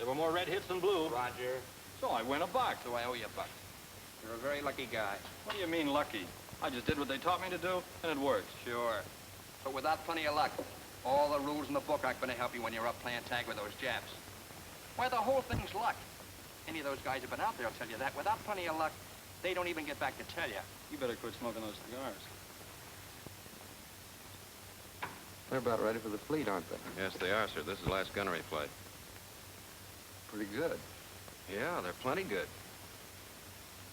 There were more red hits than blue. Roger. So I win a buck. So I owe you a buck. You're a very lucky guy. What do you mean lucky? I just did what they taught me to do, and it worked. Sure. But without plenty of luck, all the rules in the book aren't going to help you when you're up playing tag with those Japs. Why, the whole thing's luck. Any of those guys who've been out there will tell you that. Without plenty of luck, they don't even get back to tell you. You better quit smoking those cigars. They're about ready for the fleet, aren't they? Yes, they are, sir. This is the last gunnery flight. Pretty good. Yeah, they're plenty good.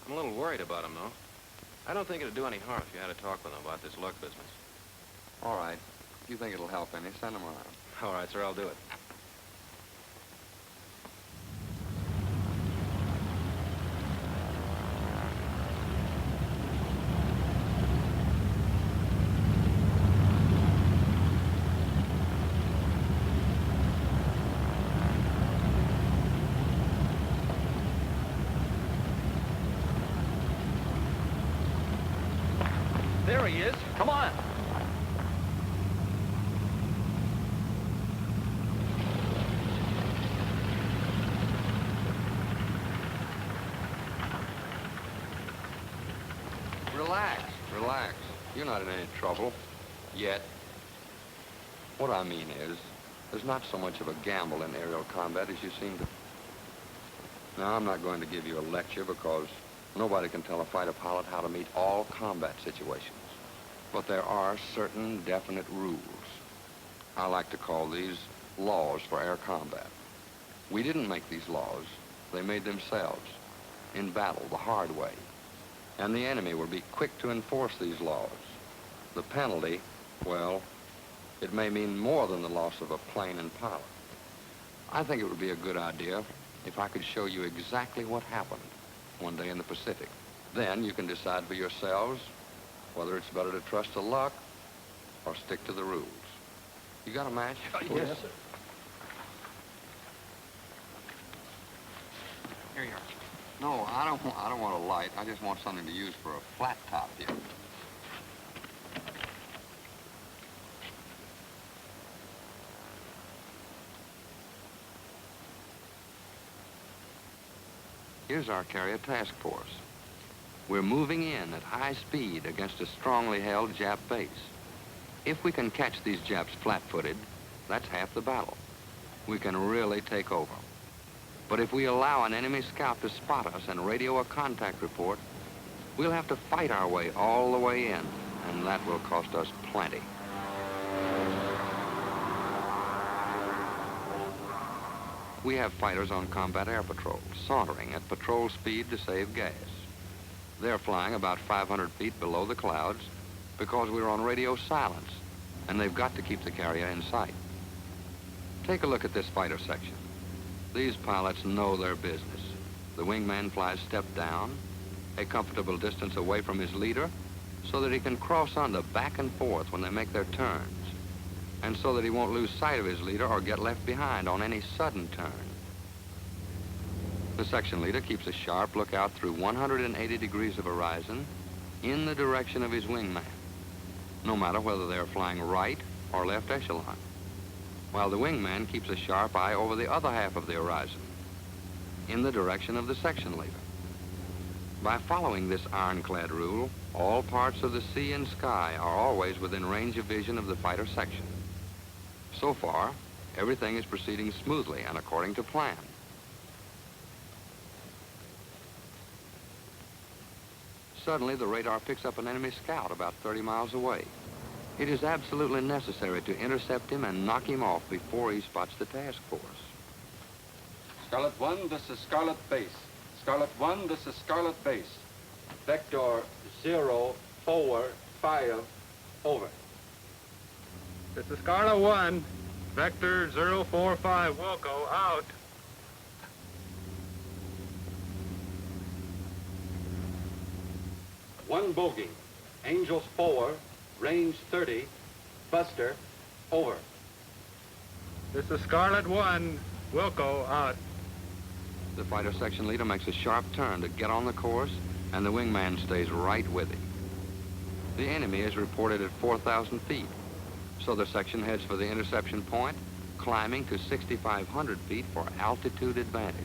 I'm a little worried about them, though. I don't think it'd do any harm if you had a talk with them about this luck business. All right. If you think it'll help any, send them around. All right, sir, I'll do it. There he is. Come on. Relax, relax. You're not in any trouble. Yet. What I mean is, there's not so much of a gamble in aerial combat as you seem to. Now, I'm not going to give you a lecture because nobody can tell a fighter pilot how to meet all combat situations. But there are certain definite rules. I like to call these laws for air combat. We didn't make these laws. They made themselves. In battle, the hard way. And the enemy will be quick to enforce these laws. The penalty, well, it may mean more than the loss of a plane and pilot. I think it would be a good idea if I could show you exactly what happened one day in the Pacific. Then you can decide for yourselves whether it's better to trust to luck or stick to the rules. You got a match? Yes, sir. Here you are. No, I don't want a light. I just want something to use for a flat top here. Here's our carrier task force. We're moving in at high speed against a strongly held Jap base. If we can catch these Japs flat-footed, that's half the battle. We can really take over. But if we allow an enemy scout to spot us and radio a contact report, we'll have to fight our way all the way in, and that will cost us plenty. We have fighters on combat air patrol, sauntering at patrol speed to save gas. They're flying about 500 feet below the clouds because we're on radio silence, and they've got to keep the carrier in sight. Take a look at this fighter section. These pilots know their business. The wingman flies step down, a comfortable distance away from his leader, so that he can cross under back and forth when they make their turns, and so that he won't lose sight of his leader or get left behind on any sudden turn. The section leader keeps a sharp lookout through 180 degrees of horizon in the direction of his wingman, no matter whether they're flying right or left echelon, while the wingman keeps a sharp eye over the other half of the horizon, in the direction of the section leader. By following this ironclad rule, all parts of the sea and sky are always within range of vision of the fighter section. So far, everything is proceeding smoothly and according to plan. Suddenly, the radar picks up an enemy scout about 30 miles away. It is absolutely necessary to intercept him and knock him off before he spots the task force. Scarlet 1, this is Scarlet Base. Scarlet 1, this is Scarlet Base. Vector 0, forward, 5, over. This is Scarlet 1. Vector 045, Wilco, out. One bogey. Angels forward, range 30, Buster, over. This is Scarlet 1. Wilco, out. The fighter section leader makes a sharp turn to get on the course, and the wingman stays right with him. The enemy is reported at 4,000 feet, so the section heads for the interception point climbing to 6,500 feet for altitude advantage.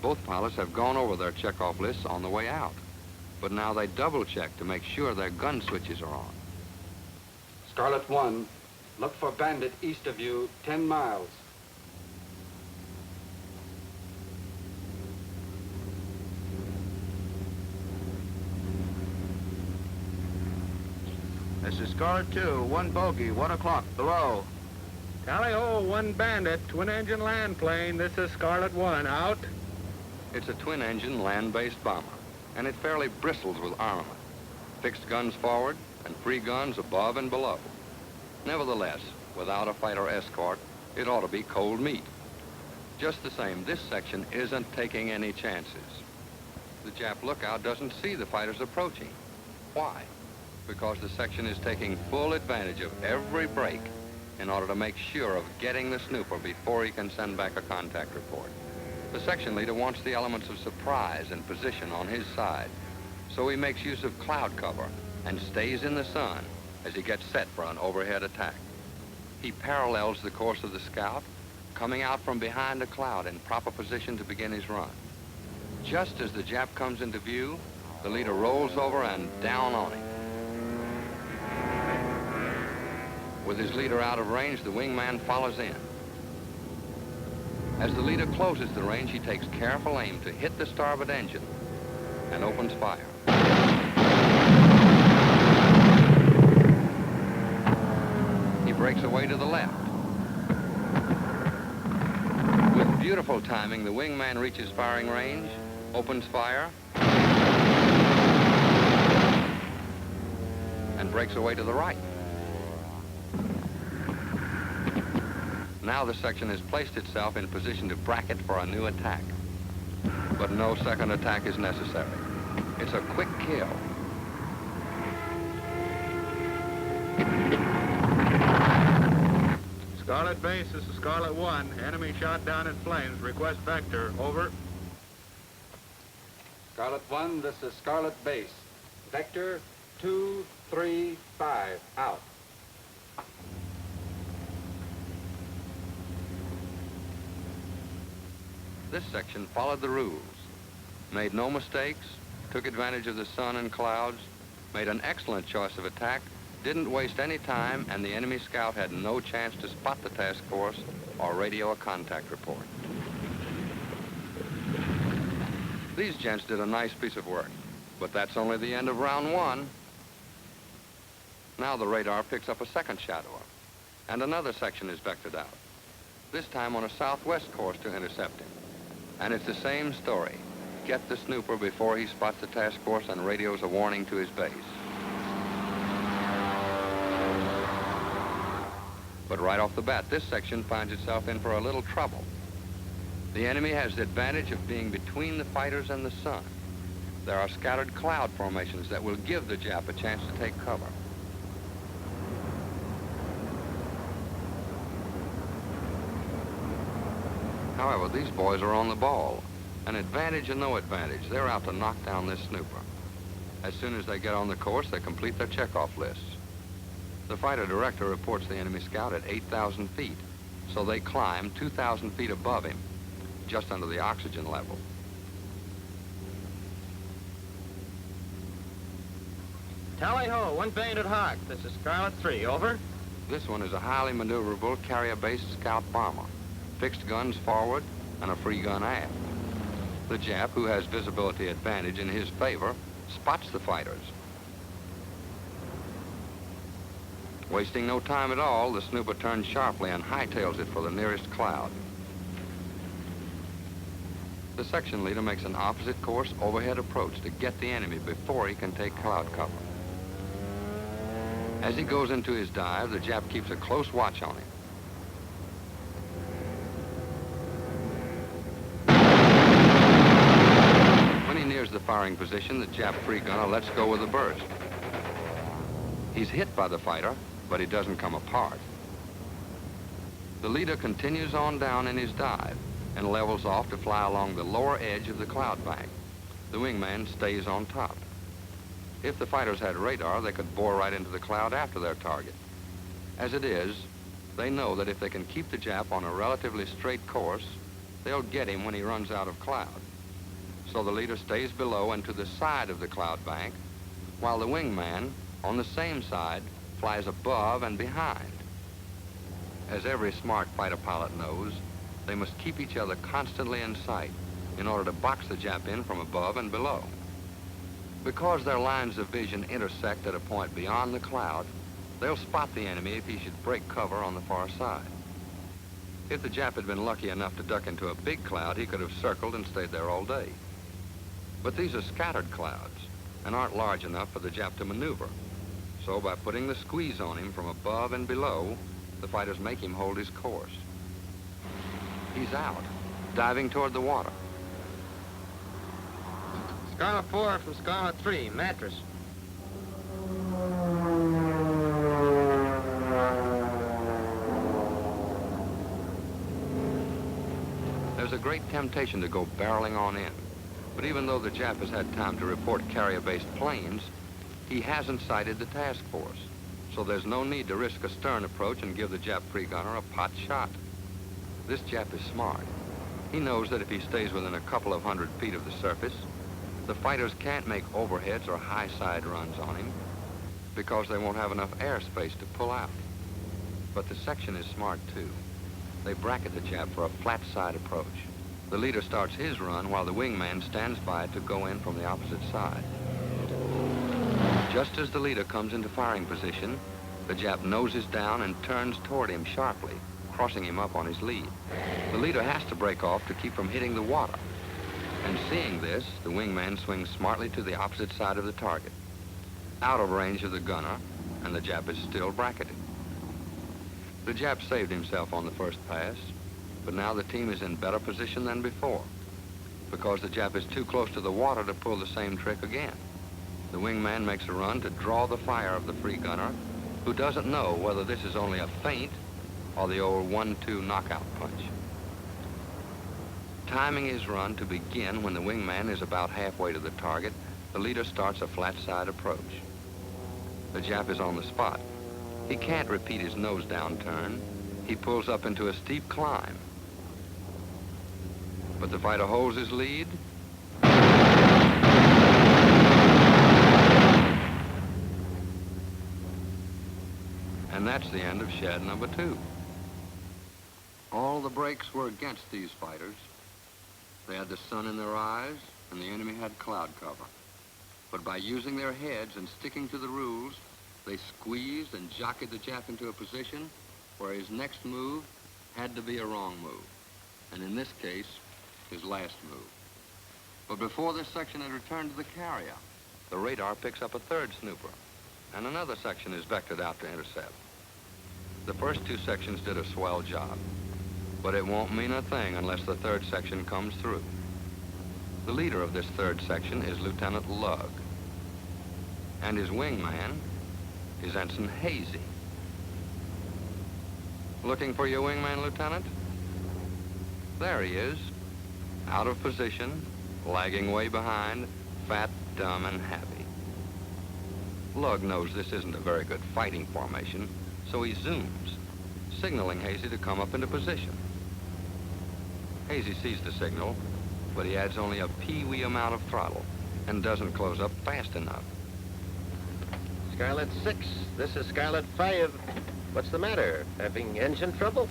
Both pilots have gone over their checkoff lists on the way out, but now they double-check to make sure their gun switches are on. Scarlet 1, look for bandit east of you, 10 miles. This is Scarlet 2, 1 bogey, 1 o'clock, below. Tally-ho, 1 bandit, twin-engine land plane. This is Scarlet 1, out. It's a twin-engine land-based bomber, and it fairly bristles with armament. Fixed guns forward and free guns above and below. Nevertheless, without a fighter escort, it ought to be cold meat. Just the same, this section isn't taking any chances. The Jap lookout doesn't see the fighters approaching. Why? Because the section is taking full advantage of every break in order to make sure of getting the snooper before he can send back a contact report. The section leader wants the elements of surprise and position on his side, so he makes use of cloud cover and stays in the sun as he gets set for an overhead attack. He parallels the course of the scout, coming out from behind a cloud in proper position to begin his run. Just as the Jap comes into view, the leader rolls over and down on him. With his leader out of range, the wingman follows in. As the leader closes the range, he takes careful aim to hit the starboard engine and opens fire. He breaks away to the left. With beautiful timing, the wingman reaches firing range, opens fire, and breaks away to the right. Now the section has placed itself in position to bracket for a new attack. But no second attack is necessary. It's a quick kill. Scarlet base, this is Scarlet 1. Enemy shot down in flames. Request vector, over. Scarlet 1, this is Scarlet base. Vector 235, out. This section followed the rules, made no mistakes, took advantage of the sun and clouds, made an excellent choice of attack, didn't waste any time, and the enemy scout had no chance to spot the task force or radio a contact report. These gents did a nice piece of work, but that's only the end of round 1. Now the radar picks up a second shadower, and another section is vectored out, this time on a southwest course to intercept him. And it's the same story. Get the snooper before he spots the task force and radios a warning to his base. But right off the bat, this section finds itself in for a little trouble. The enemy has the advantage of being between the fighters and the sun. There are scattered cloud formations that will give the Jap a chance to take cover. However, these boys are on the ball. An advantage and no advantage. They're out to knock down this snooper. As soon as they get on the course, they complete their checkoff lists. The fighter director reports the enemy scout at 8,000 feet, so they climb 2,000 feet above him, just under the oxygen level. Tally-ho, 1 bandit hawk. This is Scarlet 3, over. This one is a highly maneuverable carrier-based scout bomber. Fixed guns forward and a free gun aft. The Jap, who has visibility advantage in his favor, spots the fighters. Wasting no time at all, the snooper turns sharply and hightails it for the nearest cloud. The section leader makes an opposite course overhead approach to get the enemy before he can take cloud cover. As he goes into his dive, the Jap keeps a close watch on him. Nears the firing position, the Jap free gunner lets go with a burst. He's hit by the fighter, but he doesn't come apart. The leader continues on down in his dive and levels off to fly along the lower edge of the cloud bank. The wingman stays on top. If the fighters had radar, they could bore right into the cloud after their target. As it is, They know that if they can keep the Jap on a relatively straight course, they'll get him when he runs out of cloud. So the leader stays below and to the side of the cloud bank, while the wingman, on the same side, flies above and behind. As every smart fighter pilot knows, they must keep each other constantly in sight in order to box the Jap in from above and below. Because their lines of vision intersect at a point beyond the cloud, they'll spot the enemy if he should break cover on the far side. If the Jap had been lucky enough to duck into a big cloud, he could have circled and stayed there all day. But these are scattered clouds and aren't large enough for the Jap to maneuver. So by putting the squeeze on him from above and below, the fighters make him hold his course. He's out, diving toward the water. Scarlet 4 from Scarlet 3, mattress. There's a great temptation to go barreling on in. But even though the Jap has had time to report carrier-based planes, he hasn't sighted the task force. So there's no need to risk a stern approach and give the Jap pre-gunner a pot shot. This Jap is smart. He knows that if he stays within a couple of 100 feet of the surface, the fighters can't make overheads or high side runs on him because they won't have enough airspace to pull out. But the section is smart too. They bracket the Jap for a flat side approach. The leader starts his run while the wingman stands by to go in from the opposite side. Just as the leader comes into firing position, the Jap noses down and turns toward him sharply, crossing him up on his lead. The leader has to break off to keep from hitting the water. And seeing this, the wingman swings smartly to the opposite side of the target, out of range of the gunner, and the Jap is still bracketed. The Jap saved himself on the first pass, but now the team is in better position than before, because the Jap is too close to the water to pull the same trick again. The wingman makes a run to draw the fire of the free gunner, who doesn't know whether this is only a feint or the old 1-2 knockout punch. Timing his run to begin when the wingman is about halfway to the target, the leader starts a flat side approach. The Jap is on the spot. He can't repeat his nose down turn. He pulls up into a steep climb. But the fighter holds his lead. And that's the end of shed number 2. All the breaks were against these fighters. They had the sun in their eyes, and the enemy had cloud cover. But by using their heads and sticking to the rules, they squeezed and jockeyed the Jap into a position where his next move had to be a wrong move. And in this case, his last move. But before this section had returned to the carrier, the radar picks up a third snooper, and another section is vectored out to intercept. The first 2 sections did a swell job, but it won't mean a thing unless the third section comes through. The leader of this third section is Lieutenant Lugg, and his wingman is Ensign Hazy. Looking for your wingman, Lieutenant? There he is, out of position, lagging way behind, fat, dumb, and happy. Lugg knows this isn't a very good fighting formation, so he zooms, signaling Hazy to come up into position. Hazy sees the signal, but he adds only a pee-wee amount of throttle and doesn't close up fast enough. Scarlet 6, this is Scarlet 5. What's the matter? Having engine trouble?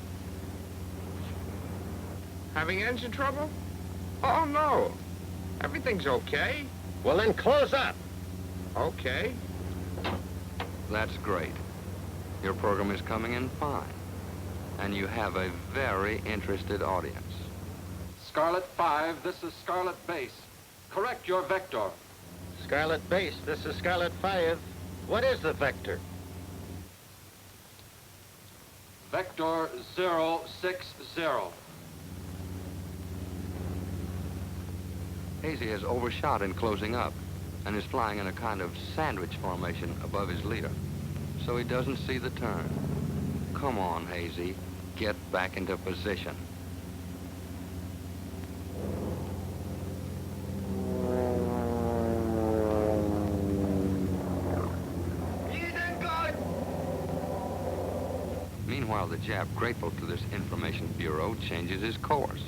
Having engine trouble? Oh, no. Everything's okay. Well, then close up. Okay. That's great. Your program is coming in fine, and you have a very interested audience. Scarlet 5, this is Scarlet Base. Correct your vector. Scarlet Base, this is Scarlet 5. What is the vector? Vector 060. Hazy has overshot in closing up and is flying in a kind of sandwich formation above his leader, so he doesn't see the turn. Come on, Hazy, get back into position. Meanwhile, the Jap, grateful to this information bureau, changes his course.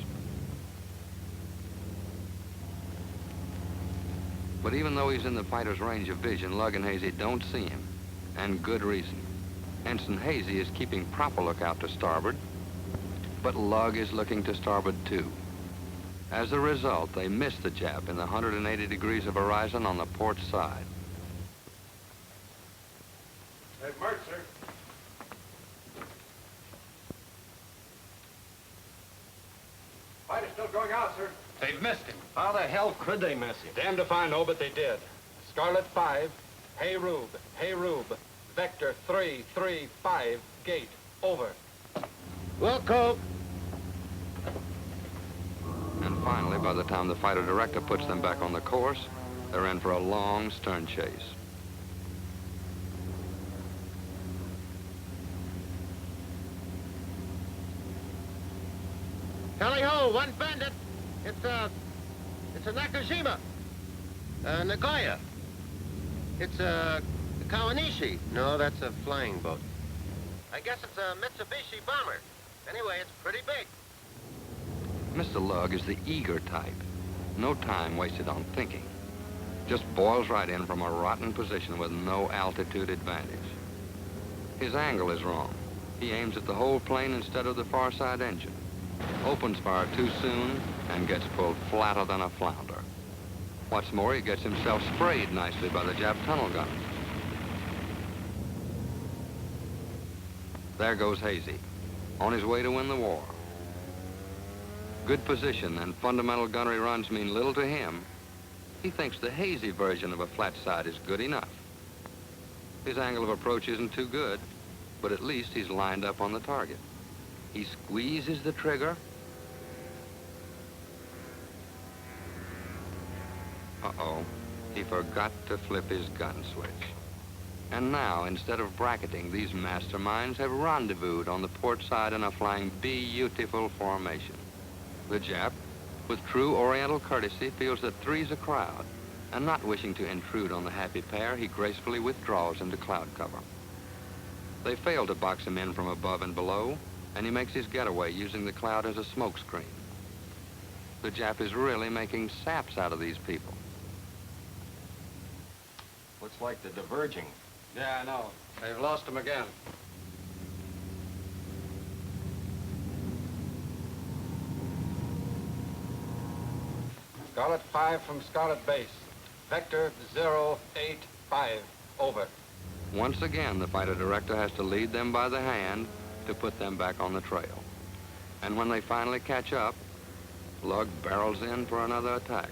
But even though he's in the fighter's range of vision, Lug and Hazy don't see him, and good reason. Ensign Hazy is keeping proper lookout to starboard, but Lug is looking to starboard too. As a result, they miss the Jap in the 180 degrees of horizon on the port side. They've marked, sir. Fighter's still going out, sir. They've missed him. How the hell could they miss him? Damned if I know, but they did. Scarlet 5, Hey Rube, Vector 335, gate, over. Wilco! And finally, by the time the fighter director puts them back on the course, they're in for a long stern chase. Tally-ho, one bandit. It's a Nakajima. Nagoya. It's a Kawanishi. No, that's a flying boat. I guess it's a Mitsubishi bomber. Anyway, it's pretty big. Mr. Lug is the eager type. No time wasted on thinking. Just boils right in from a rotten position with no altitude advantage. His angle is wrong. He aims at the whole plane instead of the far side engine. Opens fire too soon and gets pulled flatter than a flounder. What's more, he gets himself sprayed nicely by the Jap tunnel gun. There goes Hazy, on his way to win the war. Good position and fundamental gunnery runs mean little to him. He thinks the Hazy version of a flat side is good enough. His angle of approach isn't too good, but at least he's lined up on the target. He squeezes the trigger. Uh-oh, he forgot to flip his gun switch. And now, instead of bracketing, these masterminds have rendezvoused on the port side in a flying beautiful formation. The Jap, with true Oriental courtesy, feels that three's a crowd, and not wishing to intrude on the happy pair, he gracefully withdraws into cloud cover. They fail to box him in from above and below, and he makes his getaway using the cloud as a smokescreen. The Jap is really making saps out of these people. Looks like they're diverging. Yeah, I know. They've lost him again. Scarlet 5 from Scarlet Base. Vector 085, over. Once again, the fighter director has to lead them by the hand to put them back on the trail. And when they finally catch up, Lug barrels in for another attack.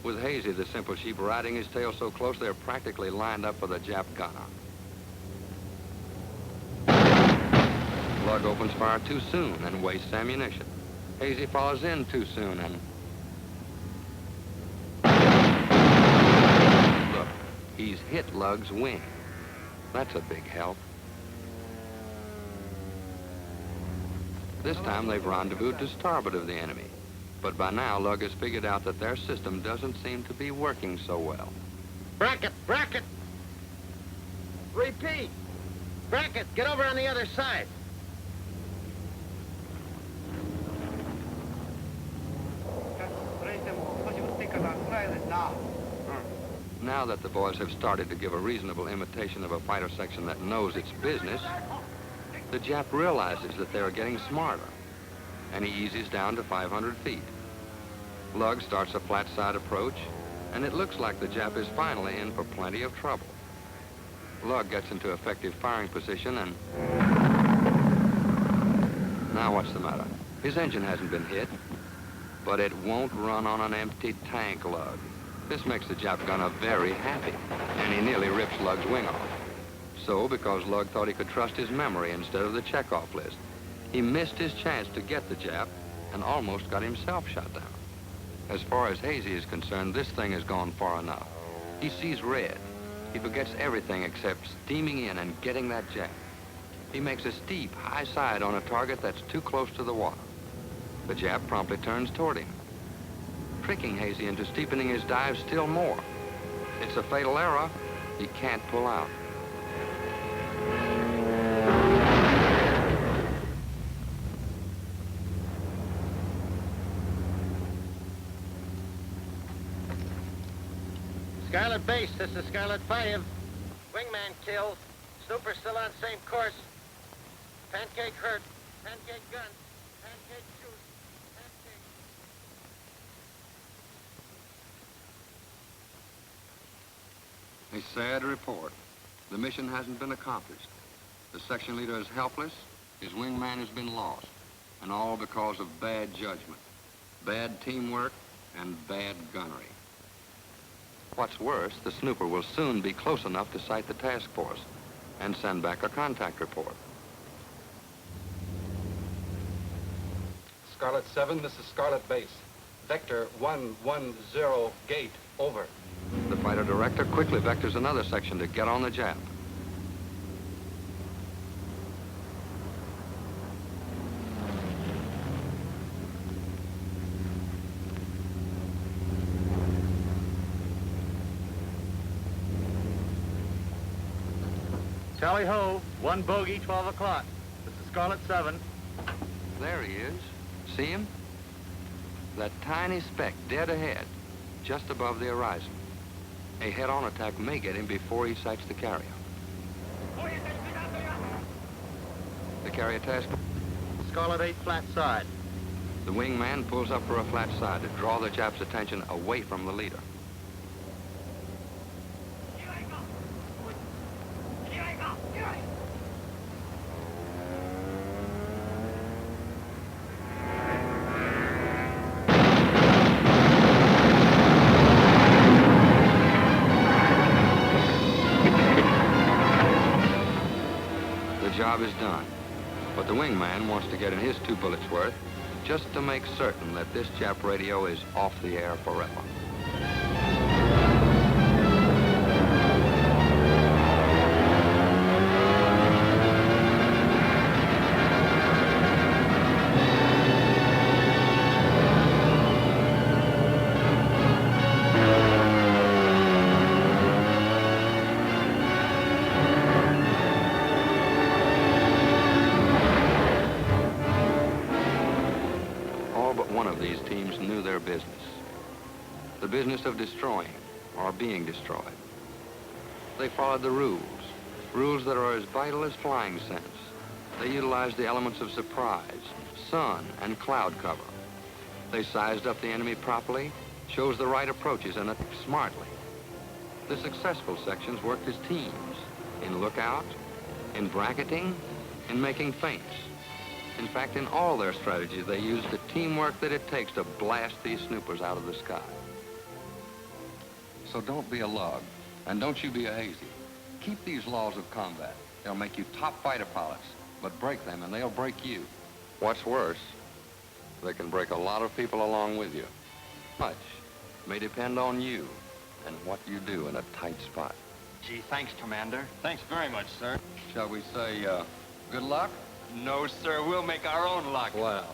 With Hazy, the simple sheep, riding his tail so close they're practically lined up for the Jap gunner. Lug opens fire too soon and wastes ammunition. Hazy follows in too soon and... Look, he's hit Lug's wing. That's a big help. This time they've rendezvoused to starboard of the enemy. But by now, Lug has figured out that their system doesn't seem to be working so well. Bracket! Bracket! Repeat! Bracket, get over on the other side. Now that the boys have started to give a reasonable imitation of a fighter section that knows its business, the Jap realizes that they are getting smarter, and he eases down to 500 feet. Lug starts a flat side approach, and it looks like the Jap is finally in for plenty of trouble. Lug gets into effective firing position, and... Now what's the matter? His engine hasn't been hit, but it won't run on an empty tank, Lug. This makes the Jap gunner very happy, and he nearly rips Lug's wing off. So, because Lug thought he could trust his memory instead of the checkoff list, he missed his chance to get the Jap and almost got himself shot down. As far as Hazy is concerned, this thing has gone far enough. He sees red. He forgets everything except steaming in and getting that Jap. He makes a steep, high side on a target that's too close to the water. The Jap promptly turns toward him, tricking Hazy into steepening his dive still more. It's a fatal error. He can't pull out. Scarlet Base, this is Scarlet 5. Wingman killed. Snooper still on same course. Pancake hurt. Pancake gun. Pancake shoot. Pancake. A sad report. The mission hasn't been accomplished. The section leader is helpless. His wingman has been lost. And all because of bad judgment, bad teamwork, and bad gunnery. What's worse, the snooper will soon be close enough to cite the task force and send back a contact report. Scarlet 7, this is Scarlet Base. Vector 110 gate, over. The fighter director quickly vectors another section to get on the Jap. Tally ho, 1 bogey, 12 o'clock. This is Scarlet 7. There he is. See him? That tiny speck dead ahead, just above the horizon. A head-on attack may get him before he sights the carrier. The carrier task. Scarlet 8, flat side. The wingman pulls up for a flat side to draw the Jap's attention away from the leader. The job is done, but the wingman wants to get in his 2 bullets worth just to make certain that this Jap radio is off the air forever. The business of destroying or being destroyed. They followed the rules that are as vital as flying sense. They utilized the elements of surprise, sun, and cloud cover. They sized up the enemy properly, chose the right approaches, and attacked smartly. The successful sections worked as teams, in lookout, in bracketing, in making feints. In fact, in all their strategies, they used the teamwork that it takes to blast these snoopers out of the sky. So don't be a lug, and don't you be a hazy. Keep these laws of combat. They'll make you top fighter pilots, but break them and they'll break you. What's worse, they can break a lot of people along with you. Much may depend on you and what you do in a tight spot. Gee, thanks, Commander. Thanks very much, sir. Shall we say, good luck? No, sir, we'll make our own luck. Well.